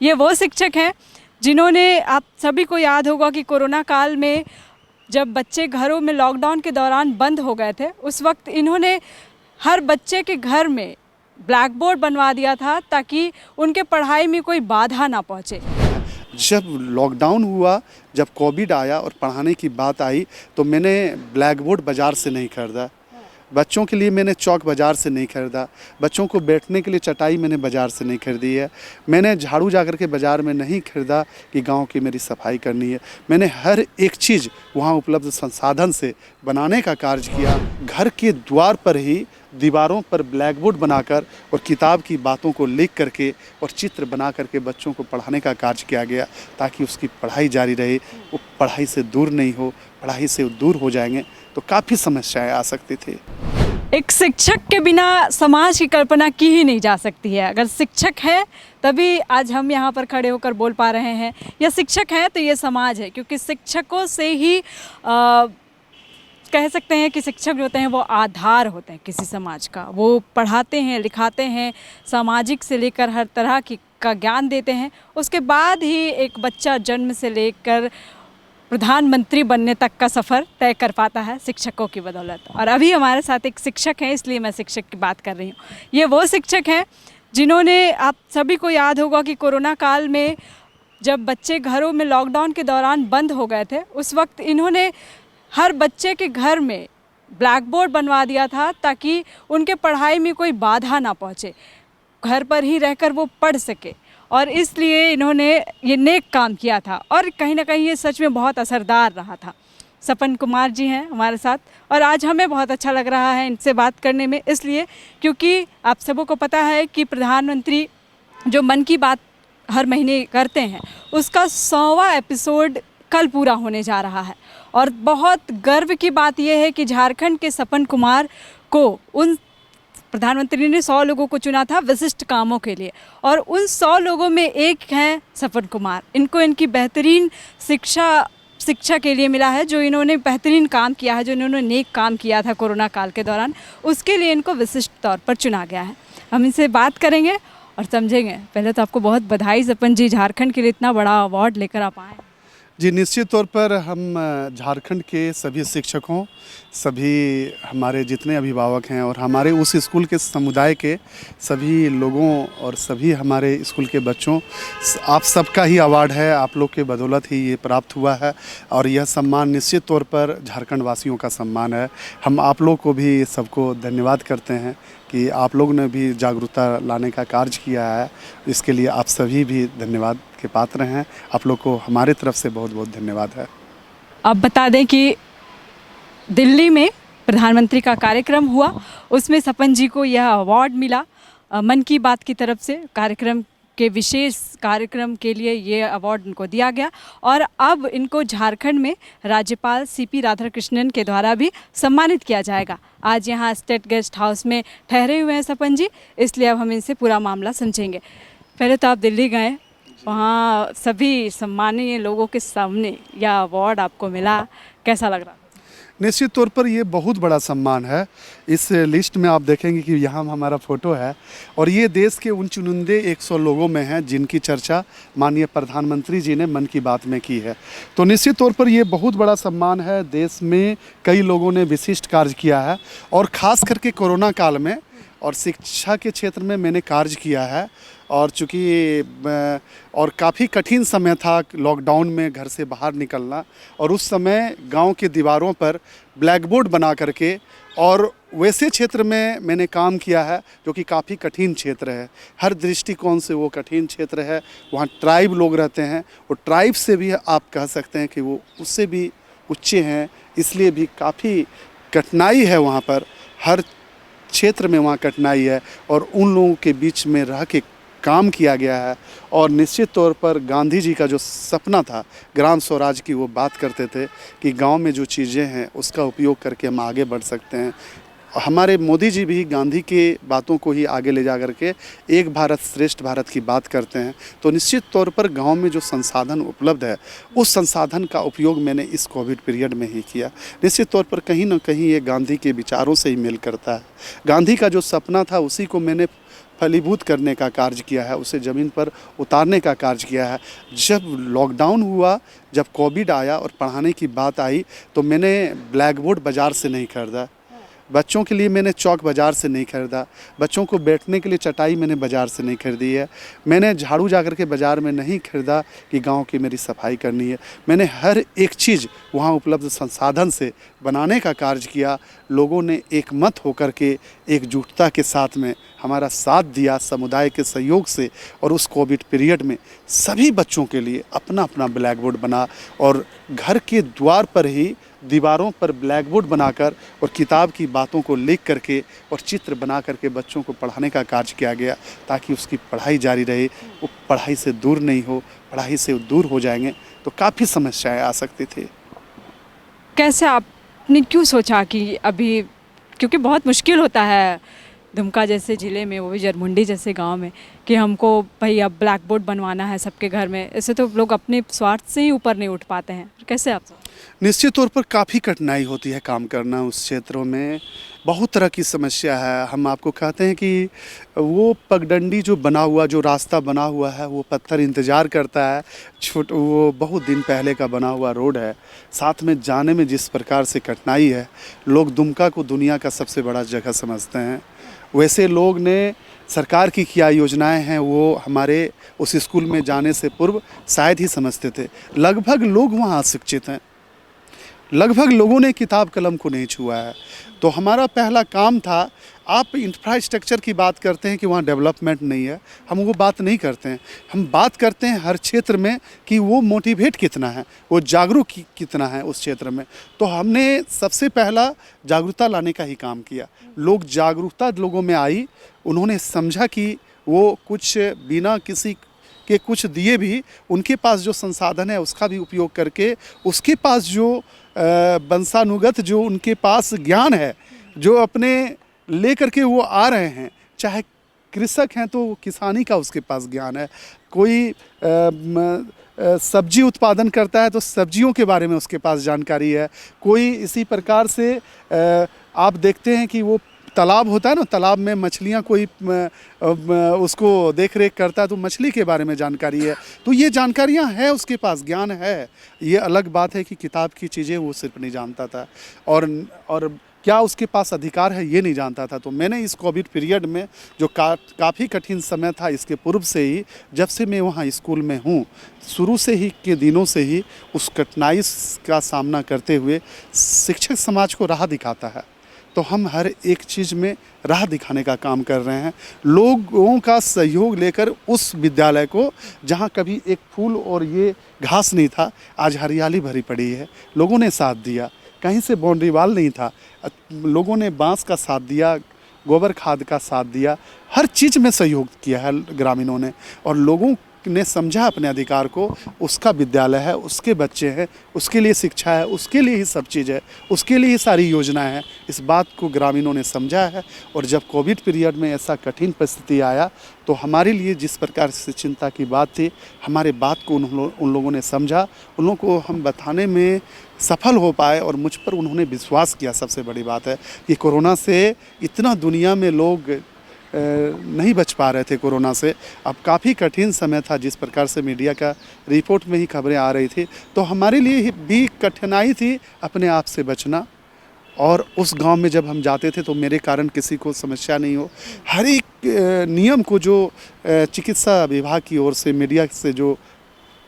ये वो शिक्षक हैं जिन्होंने, आप सभी को याद होगा कि कोरोना काल में जब बच्चे घरों में लॉकडाउन के दौरान बंद हो गए थे, उस वक्त इन्होंने हर बच्चे के घर में ब्लैक बोर्ड बनवा दिया था ताकि उनके पढ़ाई में कोई बाधा ना पहुँचे। जब लॉकडाउन हुआ, जब कोविड आया और पढ़ाने की बात आई, तो मैंने ब्लैक बोर्ड बाज़ार से नहीं खरीदा, बच्चों के लिए मैंने चौक बाज़ार से नहीं खरीदा, बच्चों को बैठने के लिए चटाई मैंने बाज़ार से नहीं खरीदी है, मैंने झाड़ू जा कर के बाज़ार में नहीं खरीदा कि गांव की मेरी सफाई करनी है। मैंने हर एक चीज़ वहां उपलब्ध संसाधन से बनाने का कार्य किया। घर के द्वार पर ही दीवारों पर ब्लैक बोर्ड बनाकर और किताब की बातों को लिख करके और चित्र बना करके बच्चों को पढ़ाने का कार्य किया गया, ताकि उसकी पढ़ाई जारी रहे, वो पढ़ाई से दूर नहीं हो। पढ़ाई से दूर हो जाएंगे तो काफ़ी समस्याएं आ सकती थी। एक शिक्षक के बिना समाज की कल्पना की ही नहीं जा सकती है। अगर शिक्षक है तभी आज हम यहाँ पर खड़े होकर बोल पा रहे हैं, या शिक्षक है तो ये समाज है, क्योंकि शिक्षकों से ही कह सकते हैं कि शिक्षक जो होते हैं वो आधार होते हैं किसी समाज का। वो पढ़ाते हैं, लिखाते हैं, सामाजिक से लेकर हर तरह की का ज्ञान देते हैं। उसके बाद ही एक बच्चा जन्म से लेकर प्रधानमंत्री बनने तक का सफ़र तय कर पाता है शिक्षकों की बदौलत। और अभी हमारे साथ एक शिक्षक हैं, इसलिए मैं शिक्षक की बात कर रही हूँ। ये वो शिक्षक हैं जिन्होंने, आप सभी को याद होगा कि कोरोना काल में जब बच्चे घरों में लॉकडाउन के दौरान बंद हो गए थे, उस वक्त इन्होंने हर बच्चे के घर में ब्लैक बोर्ड बनवा दिया था ताकि उनके पढ़ाई में कोई बाधा ना पहुँचे, घर पर ही रहकर वो पढ़ सके। और इसलिए इन्होंने ये नेक काम किया था और कहीं ना कहीं ये सच में बहुत असरदार रहा था। सपन कुमार जी हैं हमारे साथ, और आज हमें बहुत अच्छा लग रहा है इनसे बात करने में, इसलिए क्योंकि आप सबों को पता है कि प्रधानमंत्री जो मन की बात हर महीने करते हैं, उसका 100वां एपिसोड कल पूरा होने जा रहा है। और बहुत गर्व की बात यह है कि झारखंड के सपन कुमार को उन प्रधानमंत्री ने 100 लोगों को चुना था विशिष्ट कामों के लिए, और उन 100 लोगों में एक हैं सपन कुमार। इनको इनकी बेहतरीन शिक्षा के लिए मिला है, जो इन्होंने बेहतरीन काम किया है, जो इन्होंने नेक काम किया था कोरोना काल के दौरान, उसके लिए इनको विशिष्ट तौर पर चुना गया है। हम इनसे बात करेंगे और समझेंगे। पहले तो आपको बहुत बधाई सपन जी, झारखंड के लिए इतना बड़ा अवार्ड लेकर आप आए। जी, निश्चित तौर पर हम झारखंड के सभी शिक्षकों, सभी हमारे जितने अभिभावक हैं और हमारे उस स्कूल के समुदाय के सभी लोगों और सभी हमारे स्कूल के बच्चों, आप सबका ही अवार्ड है। आप लोग के बदौलत ही ये प्राप्त हुआ है, और यह सम्मान निश्चित तौर पर झारखंड वासियों का सम्मान है। हम आप लोग को भी सबको धन्यवाद करते हैं कि आप लोग ने भी जागरूकता लाने का कार्य किया है। इसके लिए आप सभी भी धन्यवाद के पात्र हैं। आप लोग को हमारे तरफ से बहुत बहुत धन्यवाद है। अब बता दें कि दिल्ली में प्रधानमंत्री का कार्यक्रम हुआ, उसमें सपन जी को यह अवार्ड मिला मन की बात की तरफ से। कार्यक्रम के विशेष कार्यक्रम के लिए ये अवार्ड इनको दिया गया, और अब इनको झारखंड में राज्यपाल सीपी राधाकृष्णन के द्वारा भी सम्मानित किया जाएगा। आज यहाँ स्टेट गेस्ट हाउस में ठहरे हुए हैं सपन जी, इसलिए अब हम इनसे पूरा मामला समझेंगे। पहले तो आप दिल्ली गए, वहाँ सभी सम्मानीय लोगों के सामने यह अवार्ड आपको मिला, कैसा लग रहा? निश्चित तौर पर ये बहुत बड़ा सम्मान है। इस लिस्ट में आप देखेंगे कि यहाँ हमारा फ़ोटो है, और ये देश के उन चुनिंदे 100 लोगों में हैं जिनकी चर्चा माननीय प्रधानमंत्री जी ने मन की बात में की है। तो निश्चित तौर पर ये बहुत बड़ा सम्मान है। देश में कई लोगों ने विशिष्ट कार्य किया है, और ख़ास करके कोरोना काल में और शिक्षा के क्षेत्र में मैंने कार्य किया है। और चूँकि और काफ़ी कठिन समय था लॉकडाउन में घर से बाहर निकलना, और उस समय गांव के दीवारों पर ब्लैक बोर्ड बना करके, और वैसे क्षेत्र में मैंने काम किया है जो कि काफ़ी कठिन क्षेत्र है। हर दृष्टिकोण से वो कठिन क्षेत्र है। वहाँ ट्राइब लोग रहते हैं, और ट्राइब से भी आप कह सकते हैं कि वो उससे भी ऊँचे हैं, इसलिए भी काफ़ी कठिनाई है वहाँ पर। हर क्षेत्र में वहाँ कठिनाई है, और उन लोगों के बीच में रह के काम किया गया है। और निश्चित तौर पर गांधी जी का जो सपना था ग्राम स्वराज की, वो बात करते थे कि गांव में जो चीज़ें हैं उसका उपयोग करके हम आगे बढ़ सकते हैं। हमारे मोदी जी भी गांधी के बातों को ही आगे ले जा करके एक भारत श्रेष्ठ भारत की बात करते हैं। तो निश्चित तौर पर गांव में जो संसाधन उपलब्ध है, उस संसाधन का उपयोग मैंने इस कोविड पीरियड में ही किया। निश्चित तौर पर कहीं ना कहीं ये गांधी के विचारों से ही मेल करता है। गांधी का जो सपना था उसी को मैंने फलीभूत करने का कार्य किया है, उसे ज़मीन पर उतारने का कार्य किया है। जब लॉकडाउन हुआ, जब कोविड आया और पढ़ाने की बात आई, तो मैंने ब्लैक बोर्ड बाज़ार से नहीं खरीदा, बच्चों के लिए मैंने चौक बाज़ार से नहीं खरीदा, बच्चों को बैठने के लिए चटाई मैंने बाज़ार से नहीं खरीदी है, मैंने झाड़ू जाकर के बाज़ार में नहीं खरीदा कि गांव की मेरी सफाई करनी है। मैंने हर एक चीज़ वहां उपलब्ध संसाधन से बनाने का कार्य किया। लोगों ने एक मत होकर के एकजुटता के साथ में हमारा साथ दिया समुदाय के सहयोग से, और उस कोविड पीरियड में सभी बच्चों के लिए अपना अपना ब्लैक बोर्ड बना, और घर के द्वार पर ही दीवारों पर ब्लैक बोर्ड बनाकर और किताब की बातों को लिख करके और चित्र बना करके बच्चों को पढ़ाने का कार्य किया गया, ताकि उसकी पढ़ाई जारी रहे, वो पढ़ाई से दूर नहीं हो। पढ़ाई से दूर हो जाएंगे तो काफ़ी समस्याएं आ सकती थी। कैसे आपने क्यों सोचा कि अभी, क्योंकि बहुत मुश्किल होता है दुमका जैसे ज़िले में, वो भी जरमुंडी जैसे गांव में, कि हमको भाई अब ब्लैक बोर्ड बनवाना है सबके घर में, ऐसे तो लोग अपने स्वार्थ से ही ऊपर नहीं उठ पाते हैं। कैसे आप? निश्चित तौर पर काफ़ी कठिनाई होती है काम करना उस क्षेत्रों में, बहुत तरह की समस्या है। हम आपको कहते हैं कि वो पगडंडी जो बना हुआ, जो रास्ता बना हुआ है, वो पत्थर इंतज़ार करता है। वो बहुत दिन पहले का बना हुआ रोड है, साथ में जाने में जिस प्रकार से कठिनाई है, लोग दुमका को दुनिया का सबसे बड़ा जगह समझते हैं। वैसे लोग ने सरकार की क्या योजनाएं हैं वो हमारे उस स्कूल में जाने से पूर्व शायद ही समझते थे। लगभग लोग वहाँ अशिक्षित हैं, लगभग लोगों ने किताब कलम को नहीं छुआ है। तो हमारा पहला काम था, आप इंफ्रास्ट्रक्चर की बात करते हैं कि वहाँ डेवलपमेंट नहीं है, हम वो बात नहीं करते हैं। हम बात करते हैं हर क्षेत्र में कि वो मोटिवेट कितना है, वो जागरूक कितना है उस क्षेत्र में। तो हमने सबसे पहला जागरूकता लाने का ही काम किया। लोग जागरूकता लोगों में आई, उन्होंने समझा कि वो कुछ बिना किसी के कुछ दिए भी उनके पास जो संसाधन है उसका भी उपयोग करके, उसके पास जो वंशानुगत जो उनके पास ज्ञान है, जो अपने ले करके वो आ रहे हैं, चाहे कृषक हैं तो किसानी का उसके पास ज्ञान है, कोई सब्जी उत्पादन करता है तो सब्जियों के बारे में उसके पास जानकारी है, कोई इसी प्रकार से आप देखते हैं कि वो तालाब होता है ना, तालाब में मछलियाँ कोई उसको देख रेख करता है तो मछली के बारे में जानकारी है। तो ये जानकारियाँ हैं, उसके पास ज्ञान है। ये अलग बात है कि किताब की चीज़ें वो सिर्फ नहीं जानता था, और क्या उसके पास अधिकार है ये नहीं जानता था। तो मैंने इस कोविड पीरियड में जो काफ़ी कठिन समय था, इसके पूर्व से ही, जब से मैं वहाँ स्कूल में हूँ, शुरू से ही के दिनों से ही उस कठिनाई का सामना करते हुए शिक्षक समाज को राह दिखाता है। तो हम हर एक चीज़ में राह दिखाने का काम कर रहे हैं, लोगों का सहयोग लेकर उस विद्यालय को, जहां कभी एक फूल और ये घास नहीं था, आज हरियाली भरी पड़ी है। लोगों ने साथ दिया, कहीं से बाउंड्री वाल नहीं था, लोगों ने बांस का साथ दिया, गोबर खाद का साथ दिया, हर चीज़ में सहयोग किया है ग्रामीणों ने। और लोगों ने समझा अपने अधिकार को, उसका विद्यालय है, उसके बच्चे हैं, उसके लिए शिक्षा है, उसके लिए ही सब चीज़ है, उसके लिए ही सारी योजनाएं हैं। इस बात को ग्रामीणों ने समझा है। और जब कोविड पीरियड में ऐसा कठिन परिस्थिति आया तो हमारे लिए जिस प्रकार से चिंता की बात थी, हमारे बात को उन लोगों ने समझा, उन लोगों को हम बताने में सफल हो पाए और मुझ पर उन्होंने विश्वास किया। सबसे बड़ी बात है कि कोरोना से इतना दुनिया में लोग नहीं बच पा रहे थे कोरोना से। अब काफ़ी कठिन समय था, जिस प्रकार से मीडिया का रिपोर्ट में ही खबरें आ रही थी, तो हमारे लिए भी कठिनाई थी अपने आप से बचना। और उस गांव में जब हम जाते थे तो मेरे कारण किसी को समस्या नहीं हो, हर एक नियम को जो चिकित्सा विभाग की ओर से, मीडिया से जो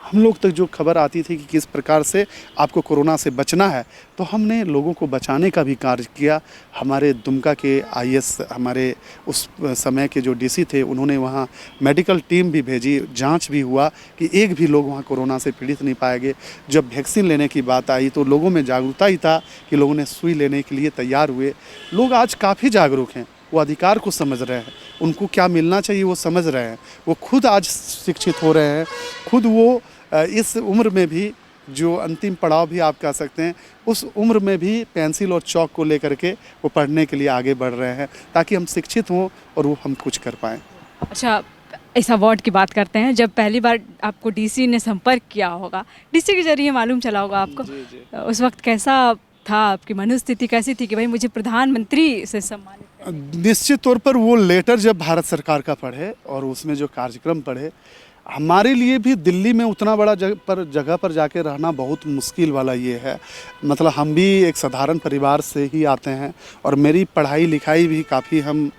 हम लोग तक जो खबर आती थी कि किस प्रकार से आपको कोरोना से बचना है, तो हमने लोगों को बचाने का भी कार्य किया। हमारे दुमका के आईएएस, हमारे उस समय के जो डीसी थे, उन्होंने वहाँ मेडिकल टीम भी भेजी, जांच भी हुआ कि एक भी लोग वहाँ कोरोना से पीड़ित नहीं पाए गए। जब वैक्सीन लेने की बात आई तो लोगों में जागरूकता ही था कि लोगों ने सुई लेने के लिए तैयार हुए। लोग आज काफ़ी जागरूक हैं, वो अधिकार को समझ रहे हैं, उनको क्या मिलना चाहिए वो समझ रहे हैं, वो खुद आज शिक्षित हो रहे हैं, खुद वो इस उम्र में भी, जो अंतिम पड़ाव भी आप कह सकते हैं, उस उम्र में भी पेंसिल और चौक को लेकर के वो पढ़ने के लिए आगे बढ़ रहे हैं, ताकि हम शिक्षित हों और वो हम कुछ कर पाएँ। अच्छा, इस अवार्ड की बात करते हैं। जब पहली बार आपको डीसी ने संपर्क किया होगा, डीसी के जरिए मालूम चला होगा आपको, जी। उस वक्त कैसा था, आपकी मनोस्थिति कैसी थी कि भाई मुझे प्रधानमंत्री से सम्मानित? निश्चित तौर पर वो लेटर जब भारत सरकार का पढ़े और उसमें जो कार्यक्रम पढ़े, हमारे लिए भी दिल्ली में उतना बड़ा जगह पर जाके रहना बहुत मुश्किल वाला ये है। मतलब हम भी एक साधारण परिवार से ही आते हैं और मेरी पढ़ाई लिखाई भी काफ़ी, हम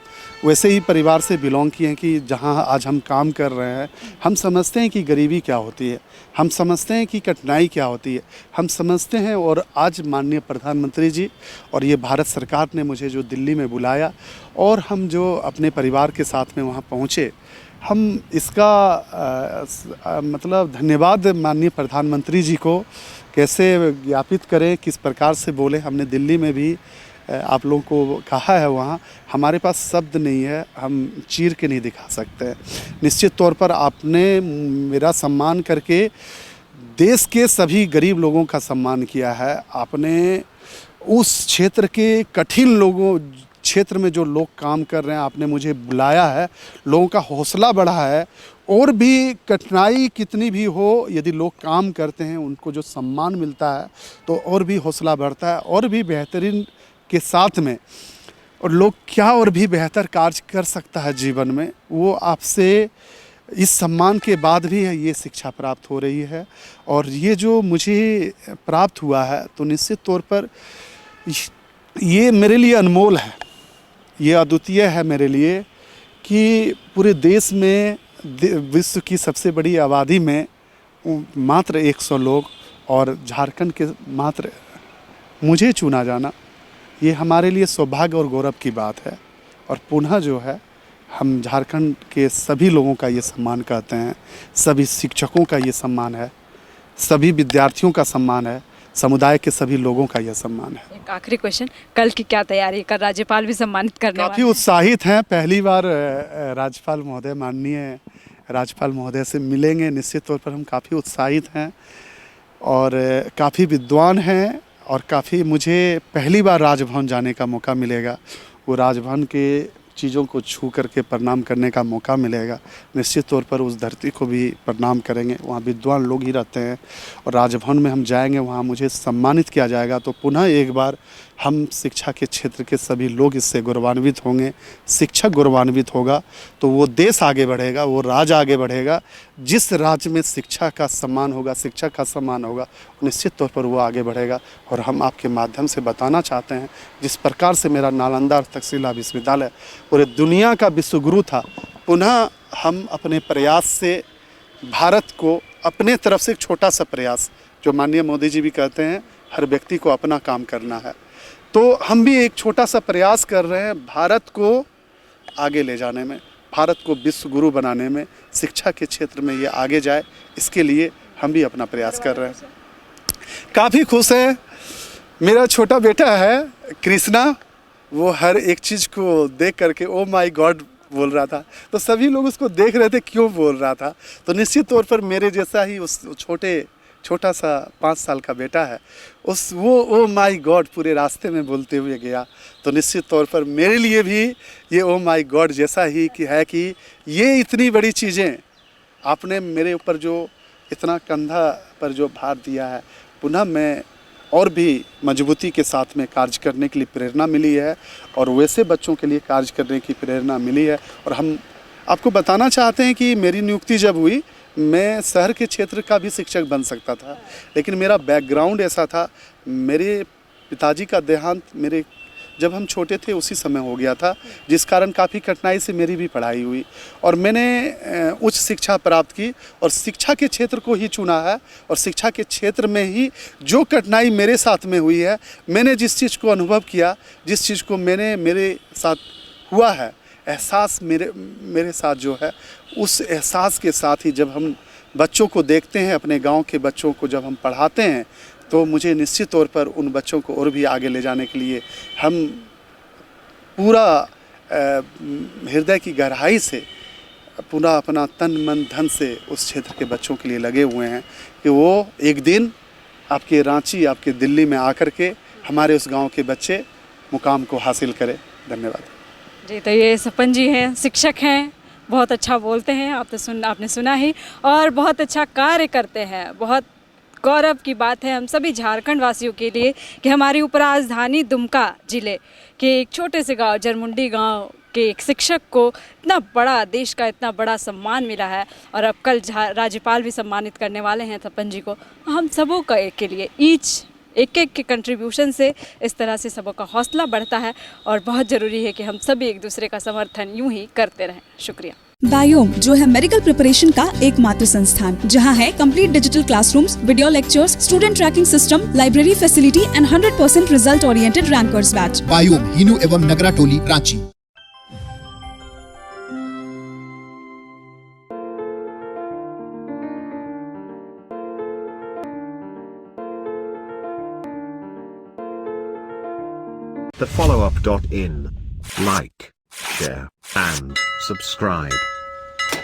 वैसे ही परिवार से बिलोंग किए हैं कि जहां आज हम काम कर रहे हैं, हम समझते हैं कि गरीबी क्या होती है, हम समझते हैं कि कठिनाई क्या होती है, हम समझते हैं। और आज माननीय प्रधानमंत्री जी और ये भारत सरकार ने मुझे जो दिल्ली में बुलाया और हम जो अपने परिवार के साथ में वहाँ पहुँचे, हम इसका मतलब धन्यवाद माननीय प्रधानमंत्री जी को कैसे ज्ञापित करें, किस प्रकार से बोले। हमने दिल्ली में भी आप लोगों को कहा है, वहाँ हमारे पास शब्द नहीं है, हम चीर के नहीं दिखा सकते हैं। निश्चित तौर पर आपने मेरा सम्मान करके देश के सभी गरीब लोगों का सम्मान किया है। आपने उस क्षेत्र के कठिन लोगों, क्षेत्र में जो लोग काम कर रहे हैं, आपने मुझे बुलाया है, लोगों का हौसला बढ़ा है। और भी कठिनाई कितनी भी हो, यदि लोग काम करते हैं, उनको जो सम्मान मिलता है तो और भी हौसला बढ़ता है, और भी बेहतरीन के साथ में। और लोग क्या और भी बेहतर कार्य कर सकता है जीवन में, वो आपसे इस सम्मान के बाद भी ये शिक्षा प्राप्त हो रही है। और ये जो मुझे प्राप्त हुआ है तो निश्चित तौर पर ये मेरे लिए अनमोल है, ये अद्वितीय है मेरे लिए कि पूरे देश में, विश्व की सबसे बड़ी आबादी में मात्र 100 लोग और झारखंड के मात्र मुझे चुना जाना, ये हमारे लिए सौभाग्य और गौरव की बात है। और पुनः जो है, हम झारखंड के सभी लोगों का ये सम्मान करते हैं, सभी शिक्षकों का ये सम्मान है, सभी विद्यार्थियों का सम्मान है, समुदाय के सभी लोगों का यह सम्मान है। एक आखिरी क्वेश्चन, कल की क्या तैयारी, कल राज्यपाल भी सम्मानित करने काफ़ी उत्साहित हैं। पहली बार राज्यपाल महोदय, माननीय राज्यपाल महोदय से मिलेंगे। निश्चित तौर पर हम काफ़ी उत्साहित हैं और काफ़ी विद्वान हैं और काफ़ी, मुझे पहली बार राजभवन जाने का मौका मिलेगा। वो राजभवन के चीज़ों को छू करके प्रणाम करने का मौका मिलेगा। निश्चित तौर पर उस धरती को भी प्रणाम करेंगे, वहाँ विद्वान लोग ही रहते हैं। और राजभवन में हम जाएंगे, वहाँ मुझे सम्मानित किया जाएगा। तो पुनः एक बार हम शिक्षा के क्षेत्र के सभी लोग इससे गौरवान्वित होंगे। शिक्षक गौरवान्वित होगा तो वो देश आगे बढ़ेगा, वो राज्य आगे बढ़ेगा। जिस राज्य में शिक्षा का सम्मान होगा, शिक्षक का सम्मान होगा, निश्चित तौर पर वो आगे बढ़ेगा। और हम आपके माध्यम से बताना चाहते हैं, जिस प्रकार से मेरा नालंदा तक्षशिला विश्वविद्यालय पूरे दुनिया का विश्वगुरु था, पुनः हम अपने प्रयास से भारत को, अपने तरफ से एक छोटा सा प्रयास, जो माननीय मोदी जी भी कहते हैं हर व्यक्ति को अपना काम करना है, तो हम भी एक छोटा सा प्रयास कर रहे हैं भारत को आगे ले जाने में, भारत को विश्व गुरु बनाने में, शिक्षा के क्षेत्र में ये आगे जाए, इसके लिए हम भी अपना प्रयास कर रहे हैं। काफ़ी खुश है। मेरा छोटा बेटा है कृष्णा, वो हर एक चीज़ को देख करके ओ माय गॉड बोल रहा था, तो सभी लोग उसको देख रहे थे क्यों बोल रहा था। तो निश्चित तौर पर मेरे जैसा ही उस छोटा सा 5 साल का बेटा है, वो ओ माय गॉड पूरे रास्ते में बोलते हुए गया। तो निश्चित तौर पर मेरे लिए भी ये ओ माय गॉड जैसा ही कि है कि ये इतनी बड़ी चीज़ें आपने मेरे ऊपर जो इतना कंधा पर जो भार दिया है, पुनः मैं और भी मजबूती के साथ में कार्य करने के लिए प्रेरणा मिली है और वैसे बच्चों के लिए कार्य करने की प्रेरणा मिली है। और हम आपको बताना चाहते हैं कि मेरी नियुक्ति जब हुई, मैं शहर के क्षेत्र का भी शिक्षक बन सकता था, लेकिन मेरा बैकग्राउंड ऐसा था, मेरे पिताजी का देहांत जब हम छोटे थे उसी समय हो गया था, जिस कारण काफ़ी कठिनाई से मेरी भी पढ़ाई हुई और मैंने उच्च शिक्षा प्राप्त की और शिक्षा के क्षेत्र को ही चुना है। और शिक्षा के क्षेत्र में ही जो कठिनाई मेरे साथ में हुई है, मैंने जिस चीज़ को अनुभव किया, जिस चीज़ को मेरे साथ हुआ है, एहसास मेरे साथ जो है, उस एहसास के साथ ही जब हम बच्चों को देखते हैं, अपने गांव के बच्चों को जब हम पढ़ाते हैं, तो मुझे निश्चित तौर पर उन बच्चों को और भी आगे ले जाने के लिए हम पूरा हृदय की गहराई से पूरा अपना तन मन धन से उस क्षेत्र के बच्चों के लिए लगे हुए हैं कि वो एक दिन आपके रांची, आपके दिल्ली में आकर के हमारे उस गांव के बच्चे मुकाम को हासिल करें। धन्यवाद जी। तो ये सपन जी हैं, शिक्षक हैं, बहुत अच्छा बोलते हैं, आपने सुना ही, और बहुत अच्छा कार्य करते हैं, बहुत गौरव की बात है हम सभी झारखंड वासियों के लिए कि हमारी उपराजधानी दुमका जिले के एक छोटे से गांव जरमुंडी गांव के एक शिक्षक को इतना बड़ा देश का इतना बड़ा सम्मान मिला है और अब कल राज्यपाल भी सम्मानित करने वाले हैं तपन जी को। हम सबों का के लिए एक के कंट्रीब्यूशन से इस तरह से सबों का हौसला बढ़ता है और बहुत ज़रूरी है कि हम सभी एक दूसरे का समर्थन यूं ही करते रहें। शुक्रिया। बायोम जो है मेडिकल प्रिपरेशन का एकमात्र संस्थान जहां है complete digital classrooms, video lectures, student tracking system, library facility and 100% result oriented rankers batch. Biome Hinoo एवं नगरा टोली Ranchi. thefollowup.in. Like, share, and subscribe.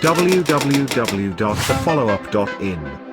www.thefollowup.in